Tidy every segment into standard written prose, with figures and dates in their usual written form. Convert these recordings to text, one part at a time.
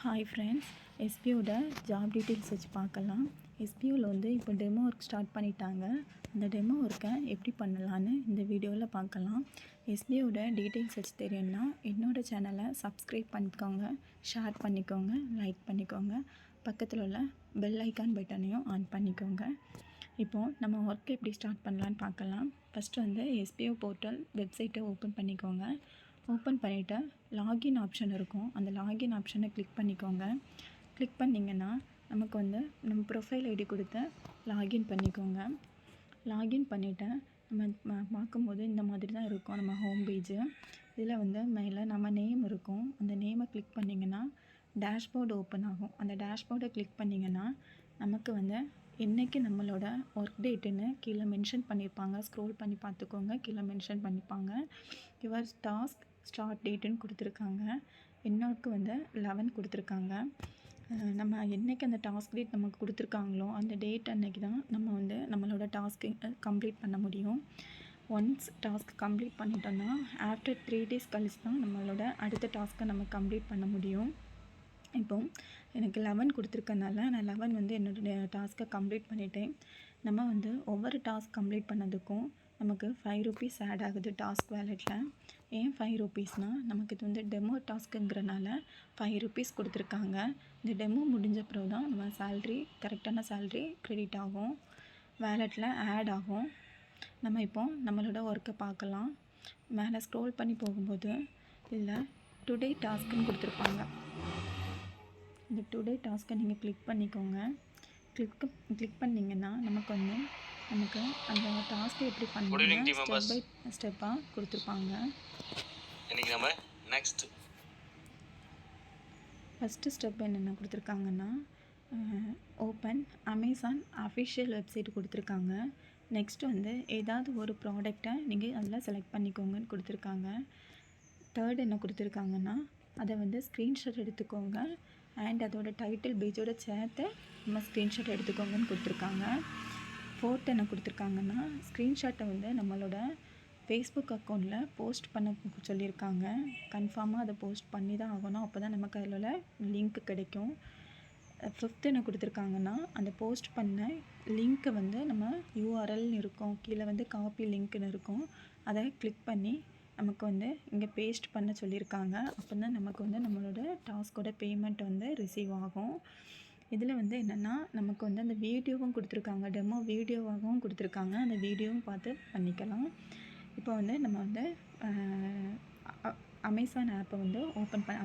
Hi friends, எஸ்பியோட job details வச்சு பார்க்கலாம். எஸ்பியோவில் வந்து இப்போ டெமோ ஒர்க் ஸ்டார்ட் பண்ணிட்டாங்க. அந்த டெமோ ஒர்க்கை எப்படி பண்ணலான்னு இந்த வீடியோவில் பார்க்கலாம். எஸ்பியோட டீட்டெயில்ஸ் வச்சு தெரியணும்னா என்னோடய சேனலை சப்ஸ்கிரைப் பண்ணிக்கோங்க, ஷேர் பண்ணிக்கோங்க, லைக் பண்ணிக்கோங்க. பக்கத்தில் உள்ள பெல் ஐக்கான் பட்டனையும் ஆன் பண்ணிக்கோங்க. இப்போது நம்ம ஒர்க் எப்படி ஸ்டார்ட் பண்ணலான்னு பார்க்கலாம். ஃபஸ்ட்டு வந்து எஸ்பிஓ போர்ட்டல் வெப்சைட்டை ஓப்பன் பண்ணிக்கோங்க. ஓப்பன் பண்ணிவிட்டு லாகின் ஆப்ஷன் இருக்கும். அந்த லாகின் ஆப்ஷனை கிளிக் பண்ணிக்கோங்க. கிளிக் பண்ணிங்கன்னா நமக்கு வந்து நம்ம ப்ரொஃபைல் ஐடி கொடுத்து லாகின் பண்ணிக்கோங்க. லாகின் பண்ணிவிட்டு நம்ம பார்க்கும்போது இந்த மாதிரி தான் இருக்கும் நம்ம ஹோம் பேஜு. இதில் வந்து மேலே நம்ம நேம் இருக்கும். அந்த நேமை கிளிக் பண்ணிங்கன்னா டேஷ்போர்டு ஓப்பன் ஆகும். அந்த டேஷ்போர்டை கிளிக் பண்ணிங்கன்னா நமக்கு வந்து என்றைக்கு நம்மளோட ஒர்க் டேட்டுன்னு கீழே மென்ஷன் பண்ணியிருப்பாங்க. ஸ்க்ரோல் பண்ணி பார்த்துக்கோங்க, கீழே மென்ஷன் பண்ணியிருப்பாங்க. யுவர் டாஸ்க் ஸ்டார்ட் டேட்டுன்னு கொடுத்துருக்காங்க. இன்னொருக்கு வந்து 11 கொடுத்துருக்காங்க. நம்ம என்றைக்கு அந்த டாஸ்க் டேட் நமக்கு கொடுத்துருக்காங்களோ அந்த டேட் அன்னைக்கு தான் நம்ம வந்து நம்மளோட டாஸ்க்கு கம்ப்ளீட் பண்ண முடியும். ஒன்ஸ் டாஸ்க் கம்ப்ளீட் பண்ணிட்டோன்னா ஆஃப்டர் 3 days கழிச்சு தான் நம்மளோட அடுத்த டாஸ்க்கை நம்ம கம்ப்ளீட் பண்ண முடியும். இப்போது எனக்கு 11 கொடுத்துருக்கனால நான் 11 வந்து என்னோடய டாஸ்க்கை கம்ப்ளீட் பண்ணிட்டேன். நம்ம வந்து ஒவ்வொரு டாஸ்க் கம்ப்ளீட் பண்ணதுக்கும் நமக்கு 5 rupees ஆட் ஆகுது டாஸ்க் வேலெட்டில். ஏன் 5 rupeesனால் நமக்கு இது வந்து டெமோ டாஸ்க்குங்கிறனால 5 rupees கொடுத்துருக்காங்க. இந்த டெமோ முடிஞ்ச பிறகு தான் நம்ம சேல்ரி, கரெக்டான சேல்ரி க்ரெடிட் ஆகும், வேலெட்டில் ஆட் ஆகும். நம்ம இப்போது நம்மளோட ஒர்க்கை பார்க்கலாம். மேலே ஸ்க்ரோல் பண்ணி போகும்போது இதில் டுடே டாஸ்க்குன்னு கொடுத்துருப்பாங்க. இந்த டுடே டாஸ்க்கை நீங்கள் கிளிக் பண்ணிக்கோங்க. கிளிக் பண்ணிங்கன்னா நமக்கு அந்த டாஸ்க்கை எப்படி பண்ணணும்னு ஸ்டெப் பை ஸ்டெப்பாக கொடுத்துருப்பாங்க. இன்னைக்கு நம்ம நெக்ஸ்ட் ஃபஸ்ட்டு ஸ்டெப் என்னென்ன கொடுத்துருக்காங்கன்னா ஓப்பன் அமேசான் அஃபிஷியல் வெப்சைட் கொடுத்துருக்காங்க. நெக்ஸ்ட் வந்து ஏதாவது ஒரு ப்ராடக்டை நீங்கள் அதில் செலக்ட் பண்ணிக்கோங்கன்னு கொடுத்துருக்காங்க. தேர்ட் என்ன கொடுத்துருக்காங்கன்னா அதை வந்து ஸ்க்ரீன்ஷாட் எடுத்துக்கோங்க அண்ட் அதோட டைட்டில் பேஜோட சேர்த்து நம்ம ஸ்க்ரீன்ஷாட் எடுத்துக்கோங்கன்னு கொடுத்துருக்காங்க. ஃபோர்த் என்ன கொடுத்துருக்காங்கன்னா ஸ்க்ரீன்ஷாட்டை வந்து நம்மளோட ஃபேஸ்புக் அக்கௌண்ட்டில் போஸ்ட் பண்ண சொல்லியிருக்காங்க. கன்ஃபார்மாக அதை போஸ்ட் பண்ணி தான் ஆகணும். அப்போ தான் நமக்கு அதில் லிங்க் கிடைக்கும். ஃபிஃப்த் என்ன கொடுத்துருக்காங்கன்னா அந்த போஸ்ட் பண்ண லிங்க்கை வந்து நம்ம யூஆர்எல்னு இருக்கும், கீழே வந்து காப்பி லிங்க்னு இருக்கும், அதை கிளிக் பண்ணி நமக்கு வந்து இங்கே பேஸ்ட் பண்ண சொல்லியிருக்காங்க. அப்போ தான் நமக்கு வந்து நம்மளோட டாஸ்கோட பேமெண்ட் வந்து ரிசீவ் ஆகும். இதில் வந்து என்னென்னா நமக்கு வந்து அந்த வீடியோவும் கொடுத்துருக்காங்க, டெமோ வீடியோவாகவும் கொடுத்துருக்காங்க. அந்த வீடியோவும் பார்த்து பண்ணிக்கலாம். இப்போ வந்து நம்ம வந்து அமேசான் ஆப்பை வந்து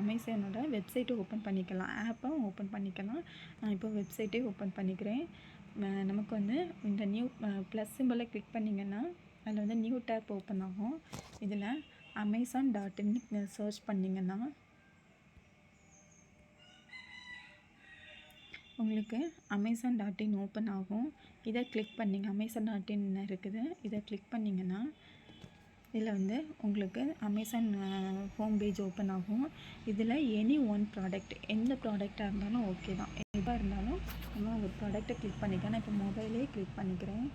அமேசானோட வெப்சைட்டை ஓப்பன் பண்ணிக்கலாம், ஆப்பை ஓப்பன் பண்ணிக்கலாம். நான் இப்போ வெப்சைட்டே ஓப்பன் பண்ணிக்கிறேன். நமக்கு வந்து இந்த நியூ ப்ளஸ் சிம்பிளை கிளிக் பண்ணிங்கன்னா அதில் வந்து நியூ டேப் ஓப்பன் ஆகும். இதில் amazon.in சர்ச் பண்ணிங்கன்னா உங்களுக்கு amazon.in ஓப்பன் ஆகும். இதை கிளிக் பண்ணிங்க, amazon.in இருக்குது, இதை கிளிக் பண்ணிங்கன்னா இதில் வந்து உங்களுக்கு அமேசான் ஹோம் பேஜ் ஓப்பன் ஆகும். இதில் எனி ஒன் ப்ராடக்ட், எந்த ப்ராடக்டாக இருந்தாலும் ஓகே தான். எதாக இருந்தாலும் நம்ம ஒரு ப்ராடக்டை கிளிக் பண்ணிக்கலாம். நான் இப்போ மொபைலே கிளிக் பண்ணிக்கிறேன்.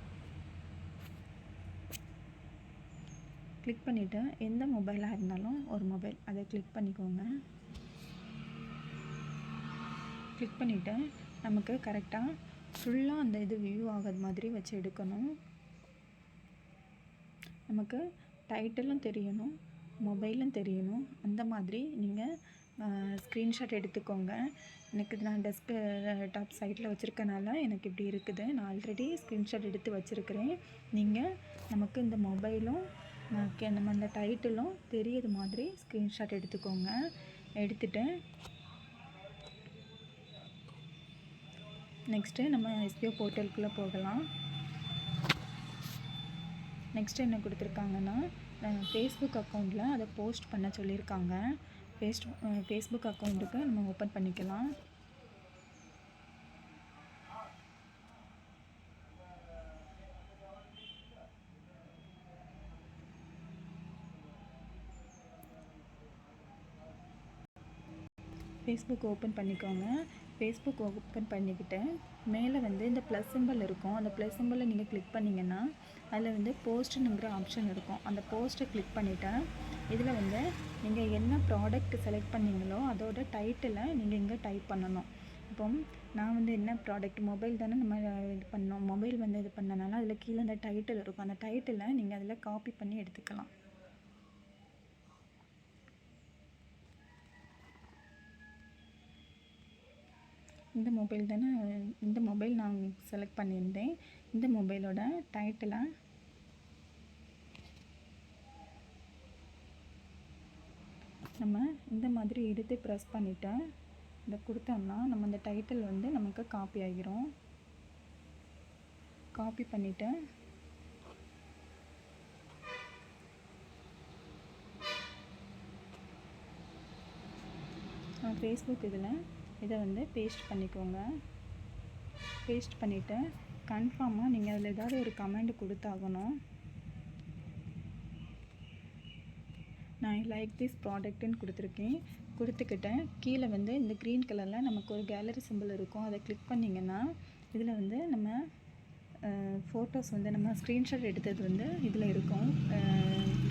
கிளிக் பண்ணிவிட்டு எந்த மொபைலாக இருந்தாலும் ஒரு மொபைல் அதை கிளிக் பண்ணிக்கோங்க. கிளிக் பண்ணிவிட்டு நமக்கு கரெக்டாக ஃபுல்லாக அந்த இது வியூ ஆகாத மாதிரி வச்சு எடுக்கணும். நமக்கு டைட்டிலும் தெரியணும், மொபைலும் தெரியணும். அந்த மாதிரி நீங்கள் ஸ்க்ரீன்ஷாட் எடுத்துக்கோங்க. எனக்கு இது நான் டெஸ்க்டாப் சைட்டில் வச்சுருக்கனால எனக்கு இப்படி இருக்குது. நான் ஆல்ரெடி ஸ்க்ரீன்ஷாட் எடுத்து வச்சுருக்கிறேன். நீங்கள் நமக்கு இந்த மொபைலும் நம்ம அந்த டைட்டிலும் தெரியுது மாதிரி ஸ்க்ரீன்ஷாட் எடுத்துக்கோங்க. எடுத்துகிட்டு நெக்ஸ்ட்டு நம்ம எஸ்பிஓ போர்ட்டலுக்குள்ளே போகலாம். நெக்ஸ்ட்டு என்ன கொடுத்துருக்காங்கன்னா ஃபேஸ்புக் அக்கௌண்ட்டில் அதை போஸ்ட் பண்ண சொல்லியிருக்காங்க. ஃபேஸ்புக் அக்கௌண்ட்டுக்கு நம்ம ஓப்பன் பண்ணிக்கலாம். ஃபேஸ்புக் ஓப்பன் பண்ணிக்கோங்க. ஃபேஸ்புக் ஓப்பன் பண்ணிக்கிட்டு மேலே வந்து இந்த ப்ளஸ் சிம்பிள் இருக்கும். அந்த ப்ளஸ் சிம்பிளை நீங்கள் கிளிக் பண்ணிங்கன்னா அதில் வந்து போஸ்ட்டுங்கிற ஆப்ஷன் இருக்கும். அந்த போஸ்ட்டை கிளிக் பண்ணிவிட்டு இதில் வந்து நீங்கள் என்ன ப்ராடக்ட் செலக்ட் பண்ணீங்களோ அதோட டைட்டிலை நீங்கள் இங்கே டைப் பண்ணணும். இப்போ நான் வந்து என்ன ப்ராடக்ட் மொபைல் தானே நம்ம இது பண்ணோம், மொபைல் வந்து இது பண்ணனால அதில் கீழே அந்த டைட்டில் இருக்கும். அந்த டைட்டிலை நீங்கள் அதில் காப்பி பண்ணி எடுத்துக்கலாம். இந்த மொபைல் தானே, இந்த மொபைல் நான் செலக்ட் பண்ணியிருந்தேன். இந்த மொபைலோட டைட்டிலை நம்ம இந்த மாதிரி எடுத்து ப்ரெஸ் பண்ணிவிட்டு இதை கொடுத்தோம்னா நம்ம அந்த டைட்டில் வந்து நமக்கு காப்பி ஆகிரும். காப்பி பண்ணிவிட்டு ஃபேஸ்புக் இதில் இதை வந்து பேஸ்ட் பண்ணிக்கோங்க. பேஸ்ட் பண்ணிவிட்டு கன்ஃபார்மாக நீங்கள் அதில் ஏதாவது ஒரு கமெண்ட் கொடுத்தாகணும். நான் லைக் திஸ் ப்ராடக்ட்டுன்னு கொடுத்துருக்கேன். கொடுத்துக்கிட்டேன். கீழே வந்து இந்த க்ரீன் கலரில் நமக்கு ஒரு கேலரி சிம்பிள் இருக்கும். அதை கிளிக் பண்ணிங்கன்னா இதில் வந்து நம்ம ஃபோட்டோஸ் வந்து நம்ம ஸ்க்ரீன்ஷாட் எடுத்தது வந்து இதில் இருக்கும்,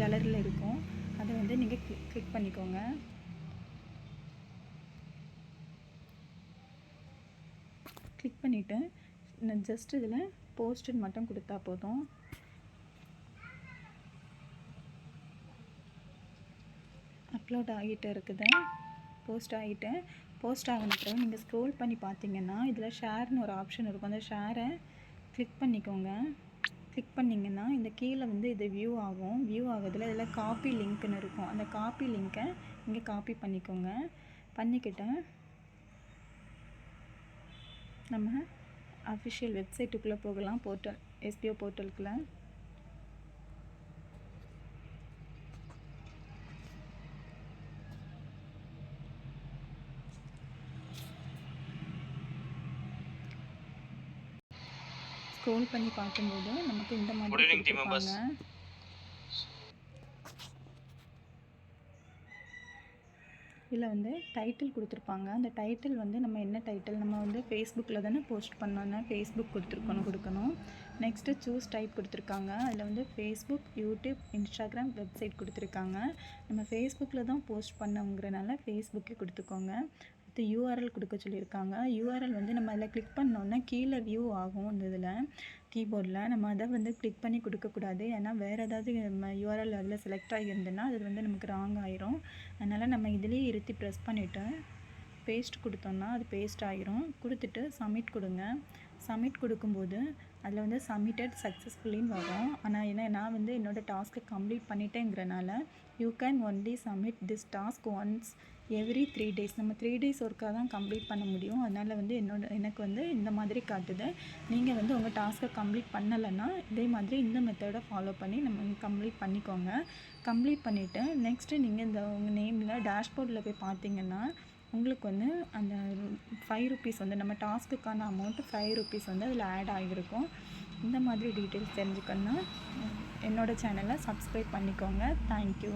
கேலரியில் இருக்கும். அதை வந்து நீங்கள் கிளிக் பண்ணிக்கோங்க. கிளிக் பண்ணிவிட்டு நான் ஜஸ்ட் இதில் போஸ்ட்டுன்னு மட்டும் கொடுத்தா போதும். அப்லோட் ஆகிட்டு இருக்குது. போஸ்ட் ஆகின பிறகு நீங்கள் ஸ்க்ரோல் பண்ணி பார்த்தீங்கன்னா இதில் ஷேர்னு ஒரு ஆப்ஷன் இருக்கும். அந்த ஷேரை கிளிக் பண்ணிக்கோங்க. கிளிக் பண்ணிங்கன்னா இந்த கீழே வந்து இது வியூ ஆகும். வியூ ஆகுறதுல இதில் காப்பி லிங்க்னு இருக்கும். அந்த காப்பி லிங்க்கை இங்கே காப்பி பண்ணிக்கோங்க. பண்ணிக்கிட்டு நம்ம அஃபிஷியல் வெப்சைட்டுக்குள்ளே போகலாம். போர்ட்டல் SBO போர்ட்டலுக்குள்ளே ஸ்க்ரோல் பண்ணி பார்க்கும்போது நமக்கு இந்த மாதிரி கொடுத்துருப்பாங்க. இதில் வந்து டைட்டில் கொடுத்துருப்பாங்க. அந்த டைட்டில் வந்து நம்ம என்ன டைட்டில், நம்ம வந்து ஃபேஸ்புக்கில் தானே போஸ்ட் பண்ணோன்னா ஃபேஸ்புக் கொடுக்கணும். நெக்ஸ்ட்டு சூஸ் டைப் கொடுத்துருக்காங்க. அதில் வந்து ஃபேஸ்புக், யூடியூப், இன்ஸ்டாகிராம், வெப்சைட் கொடுத்துருக்காங்க. நம்ம ஃபேஸ்புக்கில் தான் போஸ்ட் பண்ணோங்கிறனால ஃபேஸ்புக்கே கொடுத்துக்கோங்க. அடுத்து URL கொடுக்க சொல்லியிருக்காங்க. URL வந்து நம்ம அதில் கிளிக் பண்ணோன்னா கீழே வியூ ஆகும். இந்த இதில் கீபோர்டில் நம்ம அதை வந்து கிளிக் பண்ணி கொடுக்கக்கூடாது. ஏன்னா வேறு ஏதாவது நம்ம URL அதில் செலக்ட் ஆகியிருந்ததுன்னா அது வந்து நமக்கு ராங் ஆயிரும். அதனால் நம்ம இதிலேயே இருத்தி ப்ரெஸ் பண்ணிவிட்டு பேஸ்ட் கொடுத்தோன்னா அது பேஸ்ட் ஆகிரும். கொடுத்துட்டு சப்மிட் கொடுங்க. சப்மிட் கொடுக்கும்போது அதில் வந்து சப்மிட்டட் சக்ஸஸ்ஃபுல்லின்னு வரும். ஆனால் ஏன்னா நான் வந்து என்னோடய டாஸ்க்கை கம்ப்ளீட் பண்ணிட்டேங்கிறனால you can only submit this task once every 3 days. நம்ம 3 days ஒர்க்காக தான் கம்ப்ளீட் பண்ண முடியும். அதனால் வந்து எனக்கு வந்து இந்த மாதிரி காட்டுது. நீங்கள் வந்து உங்கள் டாஸ்க்கை கம்ப்ளீட் பண்ணலைன்னா இதே மாதிரி இந்த மெத்தடை ஃபாலோ பண்ணி நம்ம கம்ப்ளீட் பண்ணிக்கோங்க. கம்ப்ளீட் பண்ணிவிட்டு நெக்ஸ்ட்டு நீங்கள் இந்த உங்கள் நேமில் டேஷ்போர்டில் போய் பார்த்தீங்கன்னா உங்களுக்கு வந்து அந்த 5 rupees வந்து நம்ம டாஸ்க்குக்கான அமௌண்ட்டு 5 rupees வந்து அதில் ஆட் ஆகியிருக்கும். இந்த மாதிரி டீட்டெயில்ஸ் தெரிஞ்சுக்கணுன்னா என்னோடய சேனலை சப்ஸ்கிரைப் பண்ணிக்கோங்க. தேங்க்யூ.